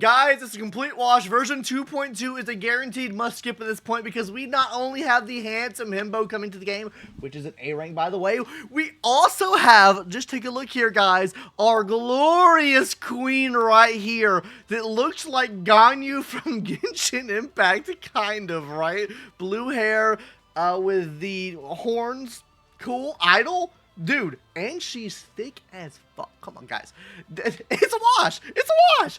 Guys, it's a complete wash. Version 2.2 is a guaranteed must skip at this point because we not only have the handsome himbo coming to the game, which is an A rank by the way, we also have, just take a look here guys, our glorious queen right here that looks like Ganyu from Genshin Impact, kind of, right? Blue hair with the horns, cool, idol. Dude, and she's thick as fuck. Come on, guys. It's a wash. It's a wash.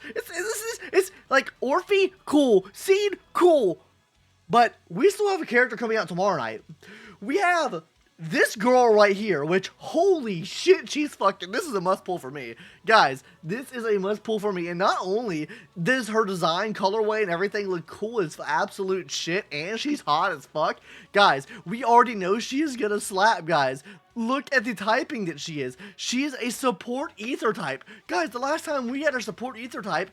It's like Orphe, cool. Seed, cool. But we still have a character coming out tomorrow night. We have this girl right here, which, holy shit, she's fucking, this is a must pull for me. Guys, this is a must pull for me. And not only does her design, colorway, and everything look cool as absolute shit, and she's hot as fuck. Guys, we already know she is gonna slap, guys. Look at the typing that she is. She is a support ether type. Guys, the last time we had our support ether type,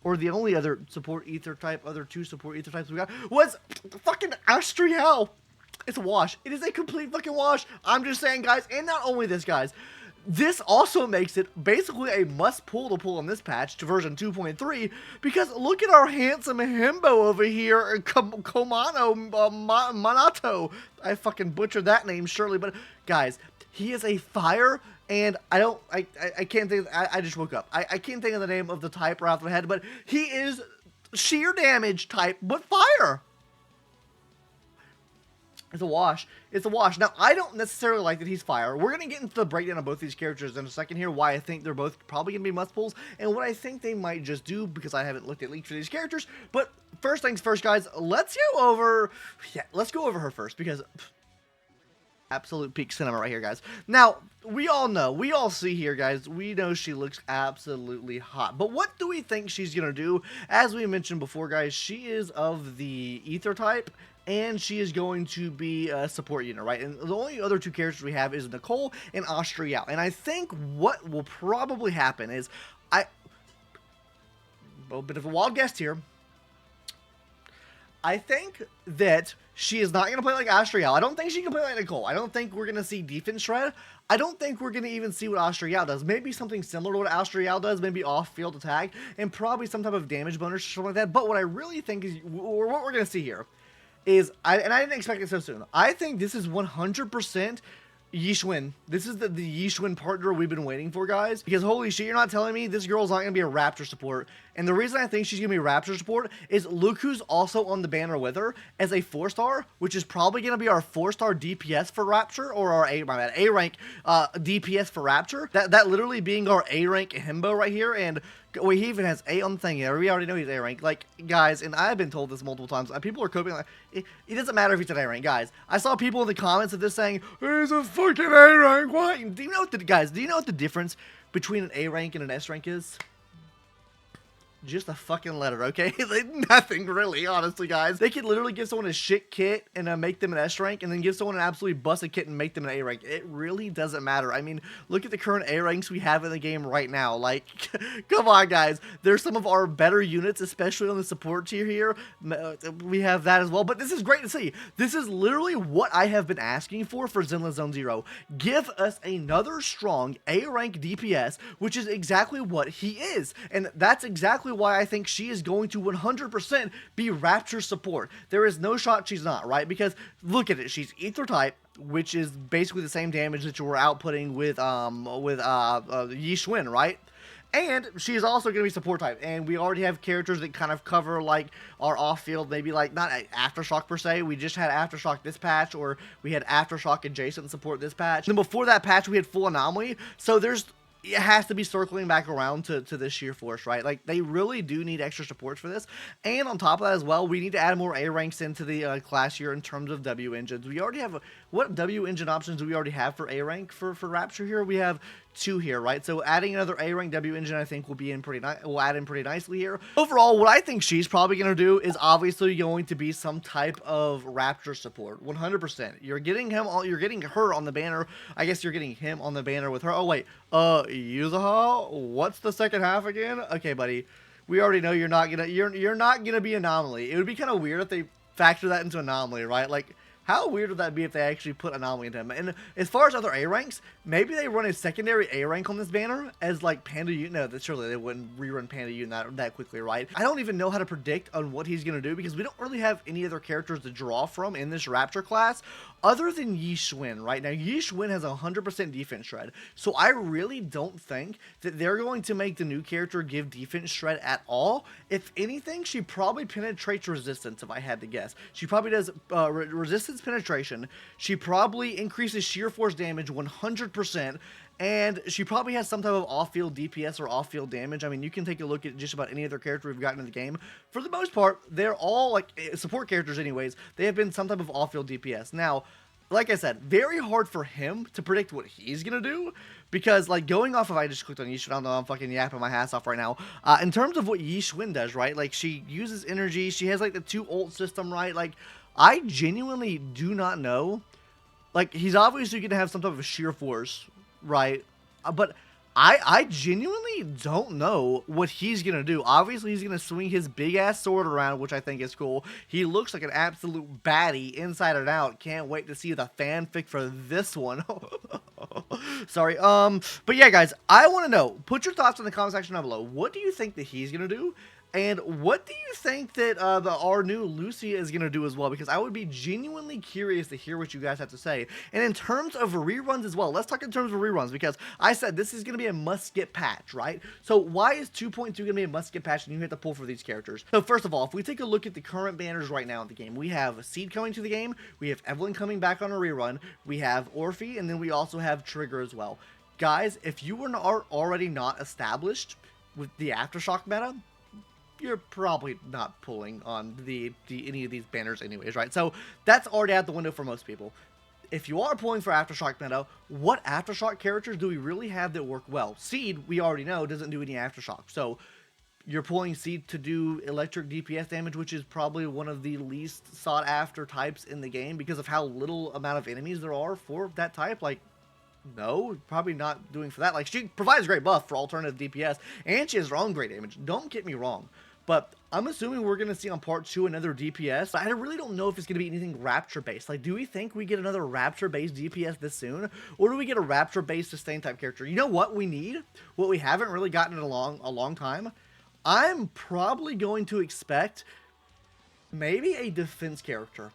or the only other support ether type, other two support ether types we got, was fucking Astriel. It's a wash. It is a complete fucking wash. I'm just saying, guys, and not only this, guys, this also makes it basically a must pull to pull on this patch to version 2.3 because look at our handsome himbo over here, Manato. I fucking butchered that name, surely, but guys, he is a fire, and I can't think, I just woke up. I can't think of the name of the type right off my head, but he is sheer damage type, but fire. It's a wash. It's a wash. Now, I don't necessarily like that he's fire. We're going to get into the breakdown of both these characters in a second here, why I think they're both probably going to be must pulls, and what I think they might just do, because I haven't looked at leaks for these characters. But first things first, guys, let's go over her first, because absolute peak cinema right here, guys. Now, we all see here, guys, we know she looks absolutely hot. But what do we think she's going to do? As we mentioned before, guys, she is of the ether type, and she is going to be a support unit, right? And the only other two characters we have is Nicole and Astriel. And I think what will probably happen is, a bit of a wild guess here, I think that she is not going to play like Astriel. I don't think she can play like Nicole. I don't think we're going to see defense shred. I don't think we're going to even see what Astriel does. Maybe something similar to what Astriel does, maybe off-field attack, and probably some type of damage bonus or something like that. But what I really think is, or what we're going to see here, is, and I didn't expect it so soon, I think this is 100% Yishun. This is the Yishun partner we've been waiting for, guys. Because holy shit, you're not telling me this girl's not going to be a Raptor support. And the reason I think she's going to be a Raptor support is look who's also on the banner with her as a 4-star, which is probably going to be our 4-star DPS for Rapture, or our A rank DPS for Rapture. That literally being our A rank himbo right here. And wait, he even has A on the thing here. We already know he's A rank. Like, guys, and I've been told this multiple times. People are coping like, it doesn't matter if he's an A rank, guys. I saw people in the comments of this saying, he's a fucking A rank. What? Do you know what the difference between an A rank and an S rank is? Just a fucking letter, okay? Like, nothing really, honestly, guys. They could literally give someone a shit kit and make them an S rank, and then give someone an absolutely busted kit and make them an A rank. It really doesn't matter. I mean, look at the current A ranks we have in the game right now. Like, come on, guys. There's some of our better units, especially on the support tier here. We have that as well, but this is great to see. This is literally what I have been asking for Zenless Zone Zero. Give us another strong A rank DPS, which is exactly what he is, and that's exactly why I think she is going to 100% be Rapture support. There is no shot she's not, right? Because look at it, she's ether type, which is basically the same damage that you were outputting with Yishun, right? And she's also going to be support type, and we already have characters that kind of cover like our off-field, maybe like not Aftershock per se. We just had Aftershock this patch, or we had Aftershock adjacent support this patch. And then before that patch, we had full anomaly. So it has to be circling back around to this sheer force, right? Like, they really do need extra supports for this. And on top of that as well, we need to add more A ranks into the class here in terms of W engines. We already have, what W engine options do we already have for A rank for Rapture here? We have 2 here, right? So adding another A rank W engine, I think, will add in pretty nicely here. Overall, what I think she's probably going to do is obviously going to be some type of Rapture support, 100%. You're getting her on the banner. I guess you're getting him on the banner with her. Oh wait, Yuzuha, what's the second half again? Okay, buddy, we already know you're not gonna be Anomaly. It would be kind of weird if they factor that into Anomaly, right? Like, How weird would that be if they actually put Anomaly into him? And as far as other A ranks, maybe they run a secondary A rank on this banner as like Panda U. No, surely they wouldn't rerun Panda U that quickly, right? I don't even know how to predict on what he's going to do because we don't really have any other characters to draw from in this Rapture class other than Yi Xuan, right? Now, Yi Xuan has 100% defense shred, so I really don't think that they're going to make the new character give defense shred at all. If anything, she probably penetrates resistance, if I had to guess. She probably does resistance penetration. She probably increases sheer force damage 100%. And she probably has some type of off-field DPS or off-field damage. I mean, you can take a look at just about any other character we've gotten in the game. For the most part, they're all, like, support characters anyways. They have been some type of off-field DPS. Now, like I said, very hard for him to predict what he's going to do. Because, like, going off of, I just clicked on Yi Xuan, I don't know, I'm fucking yapping my ass off right now. In terms of what Yi Xuan does, right? Like, she uses energy. She has, like, the 2 ult system, right? Like, I genuinely do not know. Like, he's obviously going to have some type of sheer force, right? But I genuinely don't know what he's going to do. Obviously, he's going to swing his big-ass sword around, which I think is cool. He looks like an absolute baddie inside and out. Can't wait to see the fanfic for this one. Sorry. But yeah, guys, I want to know. Put your thoughts in the comment section down below. What do you think that he's going to do? And what do you think that our new Lucia is going to do as well? Because I would be genuinely curious to hear what you guys have to say. And in terms of reruns as well, let's talk in terms of reruns. Because I said this is going to be a must-get patch, right? So why is 2.2 going to be a must-get patch and you have to pull for these characters? So first of all, if we take a look at the current banners right now in the game, we have Seed coming to the game, we have Evelyn coming back on a rerun, we have Orphe, and then we also have Trigger as well. Guys, if you are already not established with the Aftershock meta, you're probably not pulling on any of these banners anyways, right? So that's already out the window for most people. If you are pulling for Aftershock meta, what Aftershock characters do we really have that work well? Seed, we already know, doesn't do any Aftershock. So you're pulling Seed to do electric DPS damage, which is probably one of the least sought after types in the game because of how little amount of enemies there are for that type. Like, no, probably not doing for that. Like, she provides great buff for alternative DPS, and she has her own great damage. Don't get me wrong. But I'm assuming we're going to see on part 2 another DPS. But I really don't know if it's going to be anything Rapture-based. Like, do we think we get another Rapture-based DPS this soon? Or do we get a Rapture-based sustain type character? You know what we need? What we haven't really gotten in a long time? I'm probably going to expect maybe a defense character.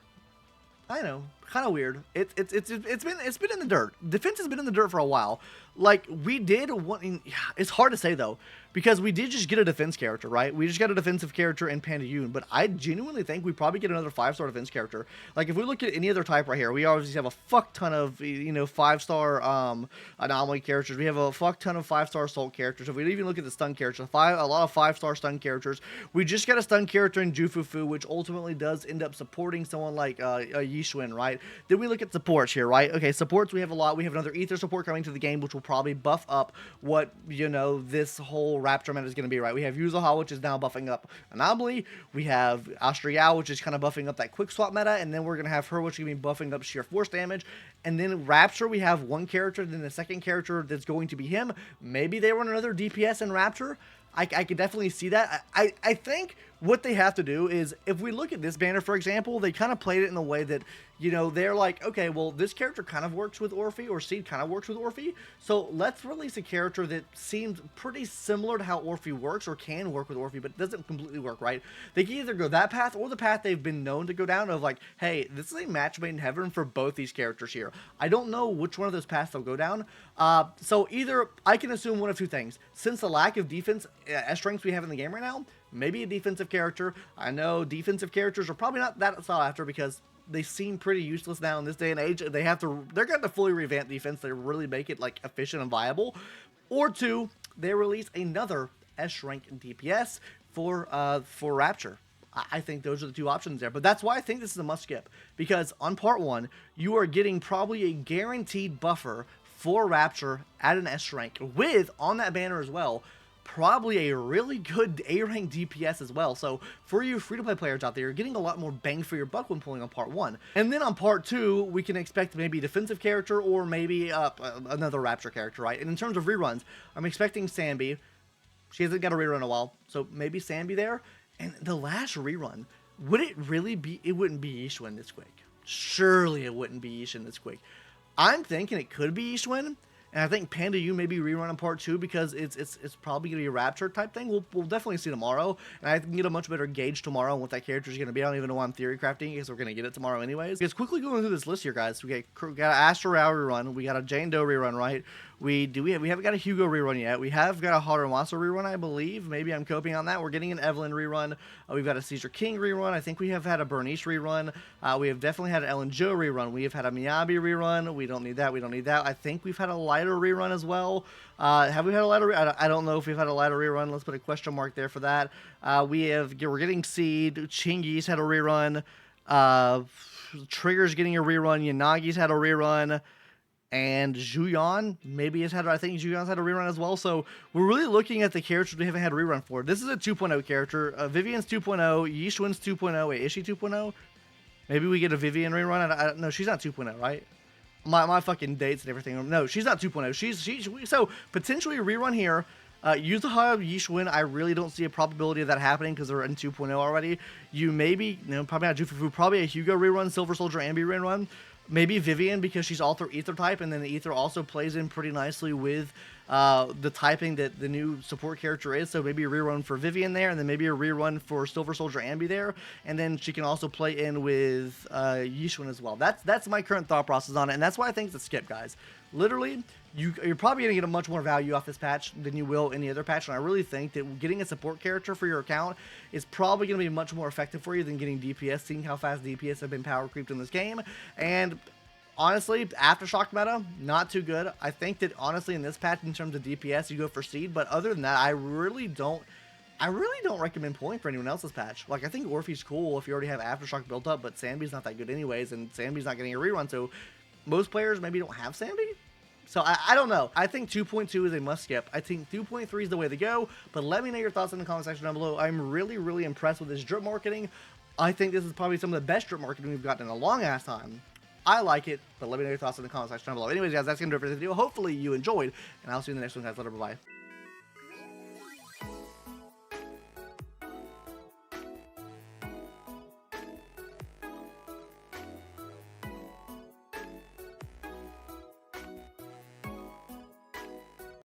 I know, kind of weird. It's been in the dirt. Defense has been in the dirt for a while. Like, we did one. It's hard to say though, because we did just get a defense character, right? We just got a defensive character in Panda Yoon, but I genuinely think we probably get another 5-star defense character. Like, if we look at any other type right here, we obviously have a fuck ton of 5-star anomaly characters. We have a fuck ton of 5-star assault characters. If we even look at the stun characters, a lot of 5-star stun characters. We just got a stun character in Jufufu, which ultimately does end up supporting someone like Yi Xuan, right? Then we look at supports here, right? Okay, supports, we have a lot. We have another Ether support coming to the game, which will probably buff up what, this whole Rapture meta is going to be, right? We have Yuzuha, which is now buffing up Anomaly. We have Astriao, which is kind of buffing up that quick swap meta, and then we're going to have her, which is going to be buffing up sheer force damage. And then Rapture, we have one character, then the second character that's going to be him. Maybe they run another DPS in Rapture. I could definitely see that. I think what they have to do is, if we look at this banner, for example, they kind of played it in the way that, they're like, okay, well, this character kind of works with Orphe, or Seed kind of works with Orphe, so let's release a character that seems pretty similar to how Orphe works, or can work with Orphe, but doesn't completely work, right? They can either go that path, or the path they've been known to go down of like, hey, this is a match made in heaven for both these characters here. I don't know which one of those paths they'll go down, so either, I can assume one of two things. Since the lack of defense strengths we have in the game right now, maybe a defensive character. I know defensive characters are probably not that sought after because they seem pretty useless now in this day and age. They're going to fully revamp defense to really make it like efficient and viable. Or two, they release another S rank DPS for Rapture. I think those are the two options there. But that's why I think this is a must skip. Because on part 1, you are getting probably a guaranteed buffer for Rapture at an S rank with, on that banner as well, probably a really good A-rank DPS as well. So for you free-to-play players out there, you're getting a lot more bang for your buck when pulling on part 1. And then on part 2, we can expect maybe a defensive character or maybe another Rapture character, right? And in terms of reruns, I'm expecting Sambi. She hasn't got a rerun in a while, so maybe Sambi there. And the last rerun, would it really be, it wouldn't be Yi Xuan this quick. Surely it wouldn't be Yishin this quick. I'm thinking it could be Yishun, and I think Panda U maybe rerun in part 2 because it's probably gonna be a Rapture type thing. We'll definitely see tomorrow, and I can get a much better gauge tomorrow on what that character is gonna be. I don't even know why I'm theory crafting because we're gonna get it tomorrow anyways. Because quickly going through this list here, guys, we got an Astro Rao rerun, we got a Jane Doe rerun, right? We haven't got a Hugo rerun yet. We have got a Harumasu rerun, I believe. Maybe I'm coping on that. We're getting an Evelyn rerun. We've got a Caesar King rerun. I think we have had a Bernice rerun. We have definitely had an Ellen Jo rerun. We have had a Miyabi rerun. We don't need that. We don't need that. I think we've had a lighter rerun as well. Have we had a lighter? I don't know if we've had a lighter rerun. Let's put a question mark there for that. We're getting Seed. Chingy's had a rerun. Trigger's getting a rerun. Yanagi's had a rerun. And Zhuyan maybe has had, I think Zhuyan's had a rerun as well. So we're really looking at the characters we haven't had a rerun for. This is a 2.0 character. Vivian's 2.0, Yishun's 2.0. Wait, is she 2.0? Maybe we get a Vivian rerun. I don't know. She's not 2.0, right? My fucking dates and everything. No, she's not 2.0. She's so potentially a rerun here. Use the Hub Yishun. I really don't see a probability of that happening because they're in 2.0 already. You maybe, probably not Jufufu, probably a Hugo rerun, Silver Soldier Ambi rerun. Maybe Vivian because she's all through Ether type, and then the Ether also plays in pretty nicely with the typing that the new support character is. So maybe a rerun for Vivian there, and then maybe a rerun for Silver Soldier Ambi there, and then she can also play in with Yishun as well. That's my current thought process on it, and that's why I think it's a skip, guys. Literally, you're probably going to get a much more value off this patch than you will any other patch, and I really think that getting a support character for your account is probably going to be much more effective for you than getting DPS, seeing how fast DPS have been power creeped in this game. And honestly, Aftershock meta, not too good. I think that honestly in this patch, in terms of DPS, you go for Seed, but other than that, I really don't recommend pulling for anyone else's patch. Like, I think Orphe's cool if you already have Aftershock built up, but Sambi's not that good anyways, and Sambi's not getting a rerun, so most players maybe don't have Sambi. So I don't know. I think 2.2 is a must skip. I think 2.3 is the way to go, but let me know your thoughts in the comment section down below. I'm really, really impressed with this drip marketing. I think this is probably some of the best drip marketing we've gotten in a long ass time. I like it, but let me know your thoughts in the comment section down below. Anyways, guys, that's going to do it for this video. Hopefully you enjoyed, and I'll see you in the next one, guys. Later, bye-bye.